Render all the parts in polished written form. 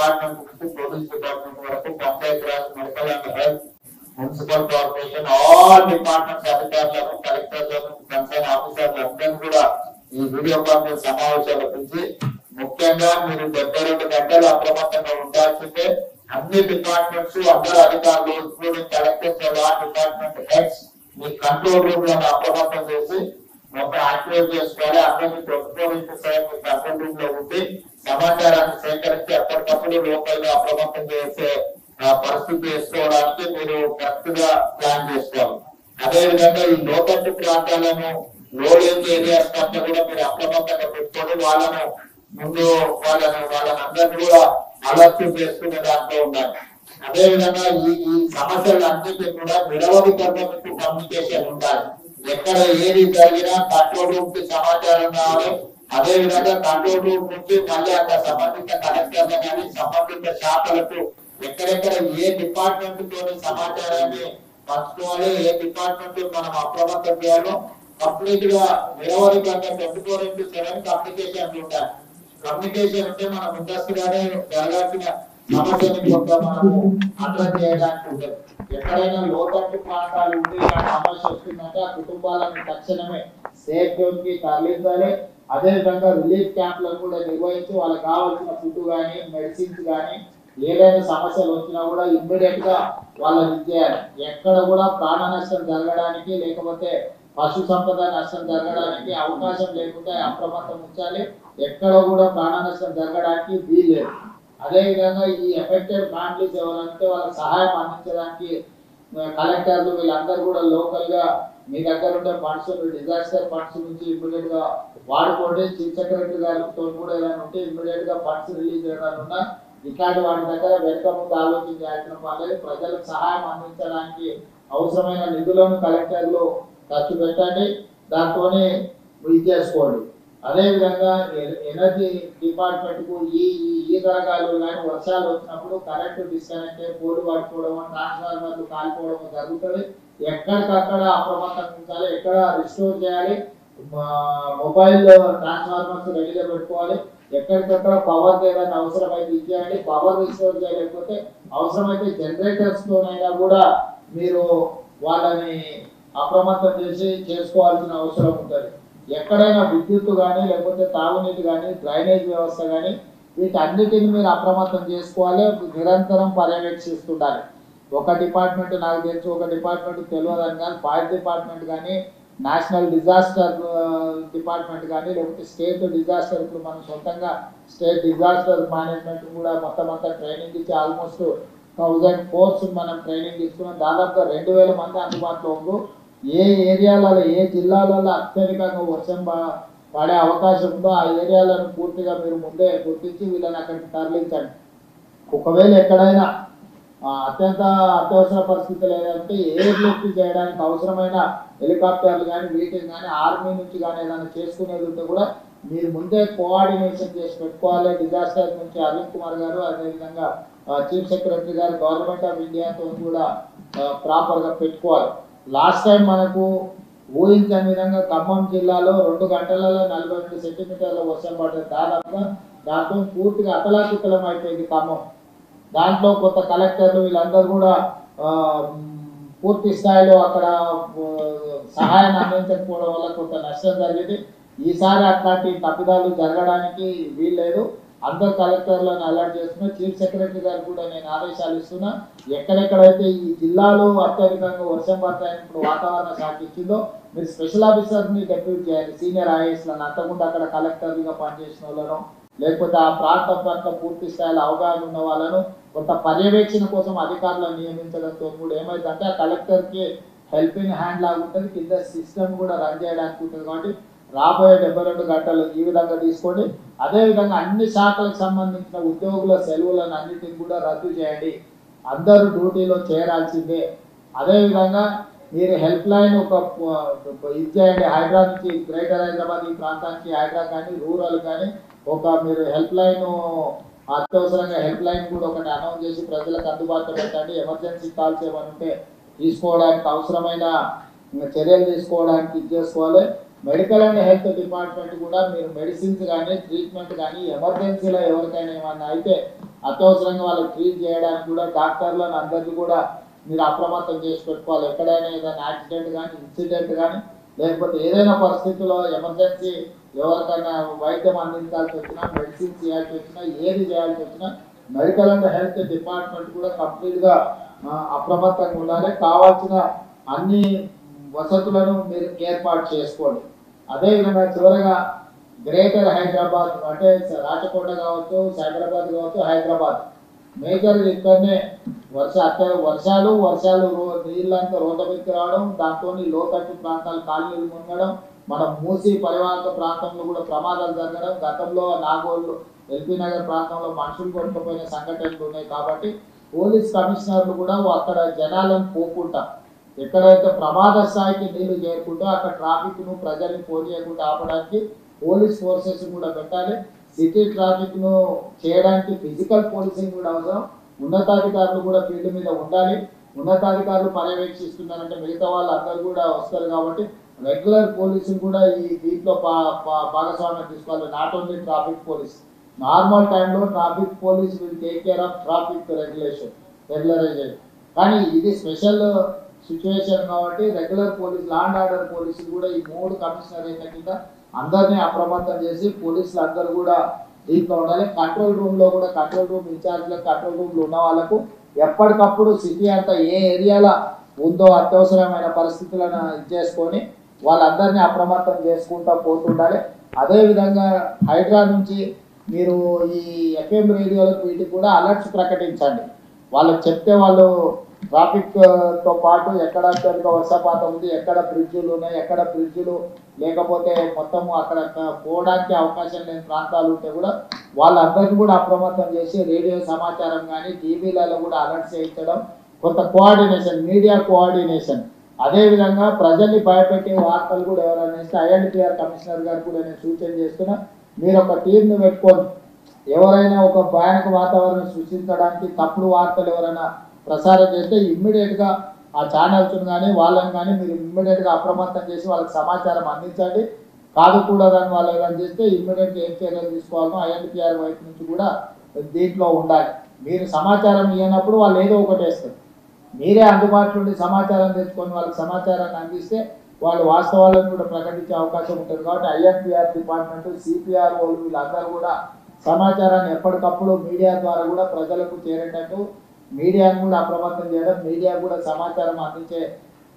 Department police department వరకు Panchayati Raj medical and health municipal corporation all departments అధికారులను కలెక్టర్లను concern ఆఫీసర్లు అందరూ కూడా ఈ వీడియో కాన్ఫరెన్స్ సమావేశాల గురించి ముఖ్యంగా మీరు 72 గంటలు అప్రమత్తంగా ఉండాల్సిందే. అన్ని డిపార్ట్మెంట్స్ అందరూ అధికారులు ఇంక్లూడింగ్ కలెక్టర్స్ డిపార్ట్మెంట్ హెడ్స్ మీ కంట్రోల్ రూమ్ లో అప్రమత్తం చేసి మొత్తం యాక్టివేట్ చేసుకోవాలి. అందరినీ 24/7 కంట్రోల్ రూమ్ లో ఉండి సమాచారాన్ని సేకరించి ఎప్పటికప్పుడు లోకల్ గా అప్రమత్తం చేసే పరిస్థితి చేసుకోవడానికి మీరు కరెక్ట్ గా ప్లాన్ చేసుకోవాలి. అదేవిధంగా ఈ లోతట్టు ప్రాంతాలను లోడింగ్ ఏరియాస్ కంటే కూడా మీరు అప్రమత్తంగా పెట్టుకొని వాళ్ళను ముందు వాళ్ళనందరినీ కూడా అలర్ట్ చేసుకునే దాంట్లో ఉండాలి. అదేవిధంగా ఈ సమస్యలన్నింటినీ కూడా నిరవధికంగా మీకు కమ్యూనికేషన్ ఉండాలి. ఎక్కడ ఏది జరిగినా కంట్రోల్ రూమ్ కి సమాచారం కావాలి. అదేవిధంగా కంట్రోల్ రూమ్ నుంచి మళ్ళీ అక్కడ సంబంధిత కలెక్టర్లు కానీ సంబంధిత శాఖలకు ఎక్కడెక్కడ ఏ డిపార్ట్మెంట్ తోని సమాచారాన్ని పంచుకోవాలి, ఏ డిపార్ట్మెంట్ మనం అప్రమత్తం చేయాలో కంప్లీట్ గా నిరవధికంగా 24/7 కమ్యూనికేషన్ ఉండాలి. కమ్యూనికేషన్ అంటే మన ముందస్తుగానే జరగాల్సిన సమస్యని కొంత మనము అడ్రస్ చేయడానికి ఉంటుంది. ఎక్కడైనా లోతట్టు ప్రాంతాలు ఉండి సమస్య వస్తుందంటే ఆ కుటుంబాలను తక్షణమే సేఫ్ జోన్ కి తరలించాలి. అదేవిధంగా రిలీఫ్ క్యాంప్లను కూడా నిర్వహించి వాళ్ళకి కావాల్సిన ఫుడ్ కానీ మెడిసిన్స్ కానీ ఏదైనా సమస్యలు వచ్చినా కూడా ఇమ్మీడియట్ గా వాళ్ళని ఇచ్చేయాలి. ఎక్కడ కూడా ప్రాణ నష్టం జరగడానికి లేకపోతే పశు సంపద నష్టం జరగడానికి అవకాశం లేకుండా అప్రమత్తం ఉంచాలి. ఎక్కడ కూడా ప్రాణ నష్టం జరగడానికి వీల్లేదు. అదేవిధంగా ఈ ఎఫెక్టెడ్ ఫ్యామిలీస్ ఎవరంటే వాళ్ళకి సహాయం అందించడానికి కలెక్టర్లు వీళ్ళందరూ కూడా లోకల్ గా మీ దగ్గర ఉండే ఫండ్స్ డిజాస్టర్ ఫండ్స్ నుంచి ఇమ్మీడియట్ గా వాడుకోండి. చీఫ్ సెక్రటరీ గారితో కూడా ఏదైనా ఉంటే ఇమ్మీడియట్ గా ఫండ్స్ రిలీజ్ చేయాలన్నా ఇట్లాంటి వాటి దగ్గర వెనుక ముందు ఆలోచించాల్సిన పనులు. ప్రజలకు సహాయం అందించడానికి అవసరమైన నిధులను కలెక్టర్లు ఖర్చు పెట్టండి, దాంతోనే ఇది చేసుకోండి. అదేవిధంగా ఎనర్జీ డిపార్ట్మెంట్ కు ఈ తరగాలు కానీ వర్షాలు వచ్చినప్పుడు కరెంటు డిస్కనెక్ట్ అయ్యి పోలు పడిపోవడం ట్రాన్స్ఫార్మర్లు కాలిపోవడం జరుగుతుంది. ఎక్కడికక్కడ అప్రమత్తంగా ఉంచాలి, ఎక్కడ రిస్టోర్ చేయాలి, మొబైల్ ట్రాన్స్ఫార్మర్స్ రెడీగా పెట్టుకోవాలి. ఎక్కడికక్కడ పవర్ ఏదైనా అవసరమైతే ఇచ్చేయండి. పవర్ రిస్టోర్ చేయలేకపోతే అవసరమైతే జనరేటర్స్ తోనైనా కూడా మీరు వాళ్ళని అప్రమత్తం చేసి చేసుకోవాల్సిన అవసరం ఉంటుంది. ఎక్కడైనా విద్యుత్ కానీ లేకపోతే తాగునీటి కానీ డ్రైనేజ్ వ్యవస్థ కానీ వీటన్నిటిని మీరు అప్రమత్తం చేసుకోవాలి. నిరంతరం పర్యవేక్షిస్తుండాలి. ఒక డిపార్ట్మెంట్ నాకు తెలుసు, ఒక డిపార్ట్మెంట్ తెలియదని కానీ ఫైర్ డిపార్ట్మెంట్ కానీ నేషనల్ డిజాస్టర్ డిపార్ట్మెంట్ కానీ లేకపోతే స్టేట్ డిజాస్టర్, ఇప్పుడు మనం సొంతంగా స్టేట్ డిజాస్టర్ మేనేజ్మెంట్ కూడా మొత్తం అంతా ట్రైనింగ్ ఇచ్చి ఆల్మోస్ట్ 1000 కోర్స్ మనం ట్రైనింగ్ ఇస్తున్నాం. దాదాపుగా 2000 మంది అందుబాటులో ఉంది. ఏ ఏరియాలలో ఏ జిల్లాలలో అత్యధికంగా వర్షం పడే అవకాశం ఉందో ఆ ఏరియాలను పూర్తిగా మీరు ముందే గుర్తించి వీళ్ళని అక్కడికి తరలించండి. ఒకవేళ ఎక్కడైనా అత్యవసర పరిస్థితులు ఏదంటే ఎయిర్ లిఫ్ట్ చేయడానికి అవసరమైన హెలికాప్టర్లు కానీ వీటిని కానీ ఆర్మీ నుంచి కానీ ఏదైనా చేసుకునేది ఉంటే కూడా మీరు ముందే కోఆర్డినేషన్ చేసి పెట్టుకోవాలి. డిజాస్టర్ నుంచి అరుణ్ కుమార్ గారు అదేవిధంగా చీఫ్ సెక్రటరీ గారు గవర్నమెంట్ ఆఫ్ ఇండియాతో కూడా ప్రాపర్గా పెట్టుకోవాలి. లాస్ట్ టైం మనకు ఊహించని విధంగా ఖమ్మం జిల్లాలో 2 గంటలలో 42 సెంటీమీటర్ల వర్షం పడ్డది. దాదాపుగా దాంతో పూర్తిగా అతలాకుతలం అయిపోయింది ఖమ్మం. దాంట్లో కొత్త కలెక్టర్లు వీళ్ళందరూ కూడా పూర్తి స్థాయిలో అక్కడ సహాయాన్ని అందించకపోవడం వల్ల కొంత నష్టం జరిగింది. ఈసారి అట్లాంటి తప్పిదాలు జరగడానికి వీల్లేదు. అందరు కలెక్టర్లను అలర్ట్ చేస్తున్నా. చీఫ్ సెక్రటరీ గారు కూడా నేను ఆదేశాలు ఇస్తున్నా. ఎక్కడెక్కడైతే ఈ జిల్లాలో అత్యధికంగా వర్షం పడతాయని ఇప్పుడు వాతావరణ శాఖ ఇచ్చిందో మీరు స్పెషల్ ఆఫీసర్ని డెప్యూట్ చేయాలి. సీనియర్ ఐఏఎస్లను అంతకుండా అక్కడ కలెక్టర్లుగా పనిచేసిన వాళ్ళను లేకపోతే ఆ ప్రాంతం పట్ల పూర్తి స్థాయిలో అవగాహన ఉన్న వాళ్ళను కొంత పర్యవేక్షణ కోసం అధికారులను నియమించడంతో కూడా ఏమైందంటే ఆ కలెక్టర్కి హెల్పింగ్ హ్యాండ్ లాగా ఉంటుంది. కింద సిస్టమ్ కూడా రన్ చేయడానికి ఉంటుంది. కాబట్టి రాబోయే 72 గంటలు ఈ విధంగా తీసుకోండి. అదేవిధంగా అన్ని శాఖలకు సంబంధించిన ఉద్యోగుల సెలవులను అన్నిటిని కూడా రద్దు చేయండి. అందరూ డ్యూటీలో చేరాల్సిందే. అదేవిధంగా మీరు హెల్ప్ లైన్ ఇది చేయండి. హైదరాబాద్ నుంచి గ్రేటర్ హైదరాబాద్ ఈ ప్రాంతానికి హైదరాబాద్ కానీ రూరల్ కానీ మీరు హెల్ప్ లైన్ అత్యవసరంగా హెల్ప్ లైన్ కూడా ఒకటి అనౌన్స్ చేసి ప్రజలకు అందుబాటులో పెట్టండి. ఎమర్జెన్సీ కాల్స్ ఏమైనా ఉంటే తీసుకోవడానికి అవసరమైన చర్యలు తీసుకోవడానికి ఇది చేసుకోవాలి. మెడికల్ అండ్ హెల్త్ డిపార్ట్మెంట్ కూడా మీరు మెడిసిన్స్ కానీ ట్రీట్మెంట్ కానీ ఎమర్జెన్సీలో ఎవరికైనా ఏమన్నా అయితే అత్యవసరంగా వాళ్ళకి ట్రీట్ చేయడానికి కూడా డాక్టర్లను అందరినీ కూడా మీరు అప్రమత్తం చేసి పెట్టుకోవాలి. ఎక్కడైనా ఏదైనా యాక్సిడెంట్ కానీ ఇన్సిడెంట్ కానీ లేకపోతే ఏదైనా పరిస్థితుల్లో ఎమర్జెన్సీ ఎవరికైనా వైద్యం అందించాల్సి వచ్చినా మెడిసిన్స్ చేయాల్సి వచ్చినా ఏది చేయాల్సి వచ్చినా మెడికల్ అండ్ హెల్త్ డిపార్ట్మెంట్ కూడా కంప్లీట్గా అప్రమత్తంగా ఉండాలి. కావాల్సిన అన్ని వసతులను మీరు ఏర్పాటు చేసుకోండి. అదేవిధంగా చివరగా గ్రేటర్ హైదరాబాద్ అంటే రాచకొండ కావచ్చు, సైబరాబాద్ కావచ్చు, హైదరాబాద్ మేజర్ ఇక్కడనే వర్షాలు నీళ్ళంతా రోడ్ల మీదకి రావడం, దాంతో లోతట్టు ప్రాంతాలు కాలనీలు మునగడం, మన మూసి పరివాహక ప్రాంతంలో కూడా ప్రమాదాలు జరగడం, గతంలో నాగోళ్ళు ఎల్పీ నగర్ ప్రాంతంలో మనుషులు కొట్టుకుపోయిన సంఘటనలు ఉన్నాయి. కాబట్టి పోలీస్ కమిషనర్లు కూడా అక్కడ జనాలను పోకుండా ఎక్కడైతే ప్రమాద స్థాయికి నీళ్లు చేరుకుంటూ అక్కడ ట్రాఫిక్ను ప్రజల్ని పోనీయకుండా ఆపడానికి పోలీస్ ఫోర్సెస్ కూడా పెట్టాలి. సిటీ ట్రాఫిక్ను చేయడానికి ఫిజికల్ పోలీసింగ్ కూడా అవసరం. ఉన్నతాధికారులు కూడా ఫీల్డ్ మీద ఉండాలి. ఉన్నతాధికారులు పర్యవేక్షిస్తున్నారంటే మిగతా వాళ్ళు అందరూ కూడా వస్తారు. కాబట్టి రెగ్యులర్ పోలీసులు కూడా ఈ దీంట్లో భాగస్వామ్యం తీసుకోవాలి. Not only traffic police, normal టైంలో traffic police will take care of traffic regularization. కానీ ఇది స్పెషల్ సిచ్యువేషన్ కాబట్టి regular police, law and order పోలీసులు కూడా ఈ 3 కమిషనరేట్ల కింద అందరినీ అప్రమత్తం చేసి పోలీసులు అందరూ కూడా దీంట్లో ఉండాలి. కంట్రోల్ రూమ్లో కూడా కంట్రోల్ రూమ్ ఇన్ఛార్జ్లకు, కంట్రోల్ రూమ్లో ఉన్న వాళ్ళకు ఎప్పటికప్పుడు సిటీ అంతా ఏ ఏరియాలో ఉందో అత్యవసరమైన పరిస్థితులను చేసుకొని వాళ్ళందరినీ అప్రమత్తం చేసుకుంటూ పోతుండాలి. అదేవిధంగా హైడ్రా నుంచి మీరు ఈ ఎఫ్ఎం రేడియోలకు వీటికి కూడా అలర్ట్స్ ప్రకటించండి. వాళ్ళకి చెప్తే వాళ్ళు ట్రాఫిక్తో పాటు ఎక్కడ అత్యధిక వర్షపాతం ఉంది, ఎక్కడ బ్రిడ్జులు ఉన్నాయి, ఎక్కడ బ్రిడ్జులు లేకపోతే మొత్తం అక్కడ పోవడానికి అవకాశం లేని ప్రాంతాలు ఉంటే కూడా వాళ్ళందరినీ కూడా అప్రమత్తం చేసి రేడియో సమాచారం కానీ టీవీలలో కూడా అలర్ట్ చేయించడం, కొంత కోఆర్డినేషన్, మీడియా కోఆర్డినేషన్. అదేవిధంగా ప్రజల్ని భయపెట్టే వార్తలు కూడా ఎవరైనా ఇస్తే ఐఎన్టీఆర్ కమిషనర్ గారు కూడా నేను సూచన చేస్తున్నా, మీరు ఒక టీంను పెట్టుకొని ఎవరైనా ఒక భయానక వాతావరణం సృష్టించడానికి తప్పుడు వార్తలు ఎవరైనా ప్రసారం చేస్తే ఇమ్మీడియట్గా ఆ ఛానల్స్ కానీ వాళ్ళని కానీ మీరు ఇమ్మీడియట్గా అప్రమత్తం చేసి వాళ్ళకి సమాచారం అందించండి. కాదు కూడదని వాళ్ళు ఏదైనా చేస్తే ఇమ్మీడియట్గా ఏం చర్యలు తీసుకోవాలో ఐఎన్టీఆర్ వైపు నుంచి కూడా దీంట్లో ఉండాలి. మీరు సమాచారం ఇవ్వనప్పుడు వాళ్ళు ఏదో ఒకటి వేస్తారు. మీరే అందుబాటులో ఉండి సమాచారం తెచ్చుకొని వాళ్ళకి సమాచారాన్ని అందిస్తే వాళ్ళు వాస్తవాలను కూడా ప్రకటించే అవకాశం ఉంటుంది. కాబట్టి ఐఎన్టీఆర్ డిపార్ట్మెంట్, సిపిఆర్ఓ వీళ్ళందరూ కూడా సమాచారాన్ని ఎప్పటికప్పుడు మీడియా ద్వారా కూడా ప్రజలకు చేరేటట్టు మీడియాను కూడా అప్రమత్తం చేయడం, మీడియా కూడా సమాచారం అందించే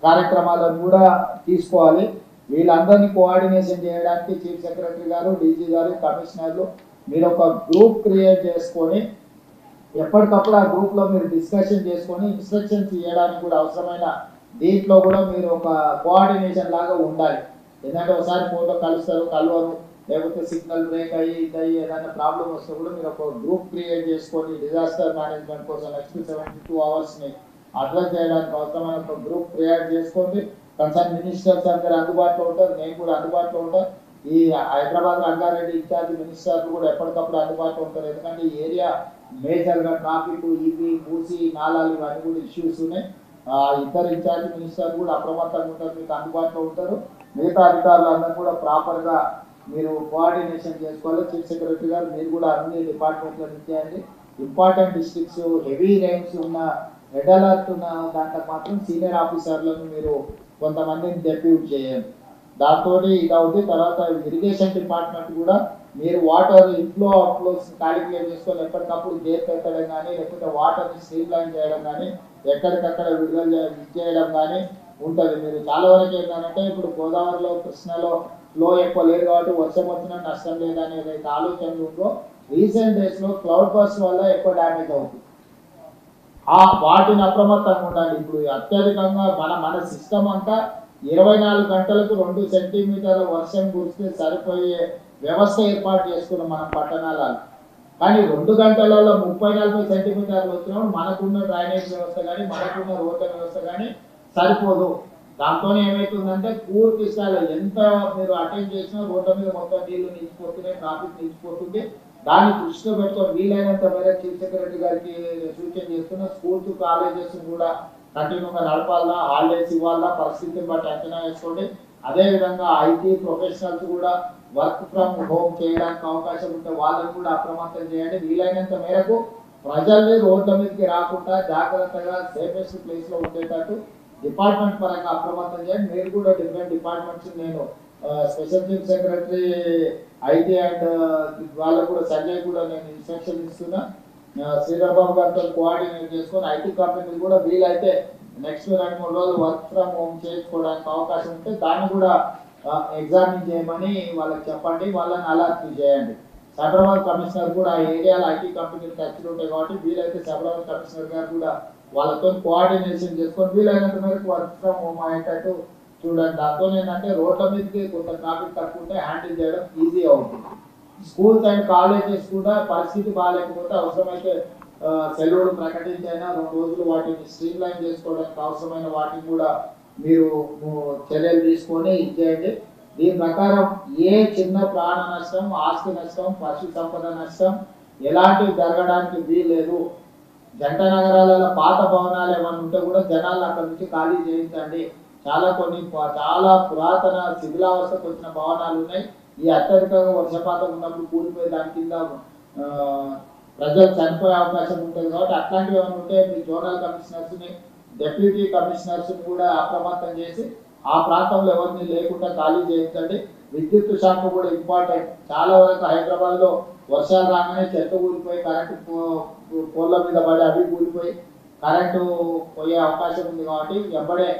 కార్యక్రమాలను కూడా తీసుకోవాలి. వీళ్ళందరినీ కోఆర్డినేషన్ చేయడానికి చీఫ్ సెక్రటరీ గారు, డీజీ గారు, కమిషనర్లు మీరు ఒక గ్రూప్ క్రియేట్ చేసుకొని ఎప్పటికప్పుడు ఆ గ్రూప్లో మీరు డిస్కషన్ చేసుకొని ఇన్స్ట్రక్షన్స్ ఇవ్వడానికి కూడా అవసరమైన దీంట్లో కూడా మీరు ఒక కోఆర్డినేషన్ లాగా ఉండాలి. ఎందుకంటే ఒకసారి ఫోటో కలుస్తారు, కలవరు, లేకపోతే సిగ్నల్ బ్రేక్ అయ్యి ఇదయ్యి ఏదైనా ప్రాబ్లం వస్తే కూడా మీరు ఒక గ్రూప్ క్రియేట్ చేసుకొని డిజాస్టర్ మేనేజ్మెంట్ కోసం నెక్స్ట్ 72 అవర్స్ని అడ్రస్ చేయడానికి అవసరమైన ఒక గ్రూప్ క్రియేట్ చేసుకోండి. కన్సర్న్ మినిస్టర్స్ అందరూ అందుబాటులో ఉంటారు, నేను కూడా అందుబాటులో ఉంటాను. ఈ హైదరాబాద్ రంగారెడ్డి ఇన్ఛార్జ్ మినిస్టర్లు కూడా ఎప్పటికప్పుడు అందుబాటులో ఉంటారు. ఎందుకంటే ఈ ఏరియా మేజర్గా ట్రాఫిక్, ఈవీ, మూసి, నాలాలు ఇవన్నీ కూడా ఇష్యూస్ ఉన్నాయి. ఇద్దరు ఇన్ఛార్జ్ మినిస్టర్లు కూడా అప్రమత్తంగా ఉంటారు, మీకు అందుబాటులో ఉంటారు. మిగతా అధికారులు అందరూ కూడా ప్రాపర్గా మీరు కోఆర్డినేషన్ చేసుకోవాలి. చీఫ్ సెక్రటరీ గారు మీరు కూడా అన్ని డిపార్ట్మెంట్లో ఇచ్చేయండి. ఇంపార్టెంట్ డిస్ట్రిక్ట్స్, హెవీ రైన్స్ ఉన్న, రెడ్ అలర్ట్ ఉన్న దాంట్లో మాత్రం సీనియర్ ఆఫీసర్లను మీరు కొంతమందిని డెప్యూట్ చేయండి. దాంతో ఇది అవుతుంది. తర్వాత ఇరిగేషన్ డిపార్ట్మెంట్ కూడా మీరు వాటర్ ఇన్ఫ్లో అవుట్ఫ్లోస్ క్యాలిక్యులేట్ చేసుకొని ఎప్పటికప్పుడు గేట్ పెట్టడం కానీ, లేకపోతే వాటర్ని స్ట్రీమ్ లైన్ చేయడం కానీ, ఎక్కడికక్కడ విడుదల చేయడం కానీ ఉంటుంది. మీరు చాలా వరకు ఏంటంటే ఇప్పుడు గోదావరిలో, కృష్ణలో ఫ్లో ఎక్కువ లేదు కాబట్టి వర్షం వచ్చినా నష్టం లేదని ఏదైతే ఆలోచనలు ఉందో రీసెంట్ డేస్లో క్లౌడ్ బర్స్ట్ వల్ల ఎక్కువ డ్యామేజ్ అవుతుంది. వాటిని అప్రమత్తంగా ఉండాలి. ఇప్పుడు అత్యధికంగా మన సిస్టమ్ అంతా 24 గంటలకు 2 సెంటీమీటర్ల వర్షం కురిస్తే సరిపోయే వ్యవస్థ ఏర్పాటు చేసుకున్నాం మనం పట్టణాలలో. కానీ 2 గంటలలో 30-40 సెంటీమీటర్లు వచ్చినప్పుడు మనకున్న డ్రైనేజ్ వ్యవస్థ కానీ, మనకున్న రోడ్ల వ్యవస్థ కానీ సరిపోదు. దాంతో ఏమవుతుందంటే పూర్తి స్థాయిలో ఎంత మీరు అటెండ్ చేసినా రోడ్ల మీద మొత్తం నీళ్లు నిలిచిపోతున్నాయి, ట్రాఫిక్ నిలిచిపోతుంది. దాన్ని దృష్టిలో పెట్టుకొని వీలైనంత మేరకు చీఫ్ సెక్రటరీ గారికి సూచన చేస్తున్న స్కూల్స్, కాలేజెస్ కూడా కంటిన్యూగా నడపాలా, హాలిడేస్ ఇవ్వాలా, పరిస్థితిని బట్టి అంచనా వేసుకోండి. అదేవిధంగా ఐటీ ప్రొఫెషనల్స్ కూడా వర్క్ ఫ్రమ్ హోమ్ చేయడానికి అవకాశం ఉంటే వాళ్ళని కూడా అప్రమత్తం చేయండి. వీలైనంత మేరకు ప్రజల్ని రోడ్ల మీదకి రాకుండా జాగ్రత్తగా సేఫెస్ట్ ప్లేస్ లో ఉండేటట్టు డిపార్ట్మెంట్ పరంగా అప్రమత్తం చేయండి. మీరు కూడా డిఫరెంట్ డిపార్ట్మెంట్స్ నేను special chief secretary IT and వాళ్ళకు కూడా సంజయ్ కూడా నేను ఇన్స్ట్రక్షన్ ఇస్తున్నా. శ్రీధర్ బాబు గారితో కోఆర్డినేట్ చేసుకొని ఐటీ కంపెనీలు కూడా వీలైతే నెక్స్ట్ 2-3 రోజులు వర్క్ ఫ్రమ్ హోమ్ చేసుకోవడానికి అవకాశం ఉంటే దాన్ని కూడా ఎగ్జామిన్ చేయమని వాళ్ళకి చెప్పండి, వాళ్ళని అలర్ట్ చేయండి. సైబరాబాద్ కమిషనర్ కూడా ఆ ఏరియాలో ఐటీ కంపెనీలు ఖర్చులు ఉంటాయి కాబట్టి వీలైతే సైబరాబాద్ కమిషనర్ గారు కూడా వాళ్ళతో కోఆర్డినేషన్ చేసుకొని వీలైనంత మేరకు వర్క్ ఫ్రమ్ హోమ్ అయ్యేటట్టు చూడండి. దాంతో ఏంటంటే రోడ్ల మీదకి కొంత ట్రాఫిక్ తక్కువ ఉంటే హ్యాండిల్ చేయడం ఈజీ అవుతుంది. స్కూల్స్ అండ్ కాలేజెస్ కూడా పరిస్థితి బాగాలేకపోతే అవసరమైతే సెలవులు ప్రకటించైనా 2 రోజులు వాటిని స్ట్రీమ్ లైన్ చేసుకోవడానికి అవసరమైన వాటిని కూడా మీరు చర్యలు తీసుకొని ఇచ్చేయండి. దీని ప్రకారం ఏ చిన్న ప్రాణ నష్టం, ఆస్తి నష్టం, పశు సంపద నష్టం ఎలాంటివి జరగడానికి వీల్లేదు. జంట నగరాలలో పాత భవనాలు ఏమైనా ఉంటే కూడా జనాలు అక్కడ నుంచి ఖాళీ చేయించండి. చాలా పురాతన శిథిలావస్థకు వచ్చిన భవనాలు ఉన్నాయి. ఈ అత్యధికంగా వర్షపాతం ఉన్నప్పుడు కూలిపోయి దాని కింద ప్రజలు చనిపోయే అవకాశం ఉంటుంది కాబట్టి అట్లాంటివి ఏమైనా ఉంటే మీ జోనల్ కమిషనర్స్ ని, డెప్యూటీ కమిషనర్స్ ని కూడా అప్రమత్తం చేసి ఆ ప్రాంతంలో ఎవరిని లేకుండా ఖాళీ చేయించండి. విద్యుత్ శాఖ కూడా ఇంపార్టెంట్. చాలా వరకు హైదరాబాద్ లో వర్షాలు రాగానే చెత్త కూలిపోయి కరెంటు పోల్ల మీద పడి అవి కూలిపోయి కరెంటు పోయే అవకాశం ఉంది కాబట్టి వెంబడే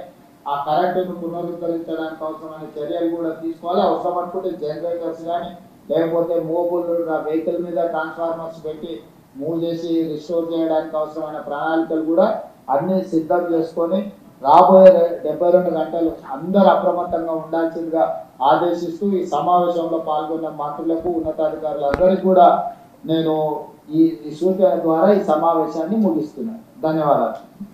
ఆ కరెంటును పునరుద్ధరించడానికి అవసరమైన చర్యలు కూడా తీసుకోవాలి. అవసరం అనుకుంటే జనరేటర్స్ కానీ లేకపోతే మూవబుల్ వెహికల్ మీద ట్రాన్స్ఫార్మర్స్ పెట్టి మూవ్ చేసి రిస్టోర్ చేయడానికి అవసరమైన ప్రణాళికలు కూడా అన్ని సిద్ధం చేసుకొని రాబోయే 72 గంటలు అందరూ అప్రమత్తంగా ఉండాల్సిందిగా ఆదేశిస్తూ ఈ సమావేశంలో పాల్గొన్న మంత్రులకు, ఉన్నతాధికారులందరికీ కూడా నేను ఈ సూచన ద్వారా ఈ సమావేశాన్ని ముగిస్తున్నాను. ధన్యవాదాలు.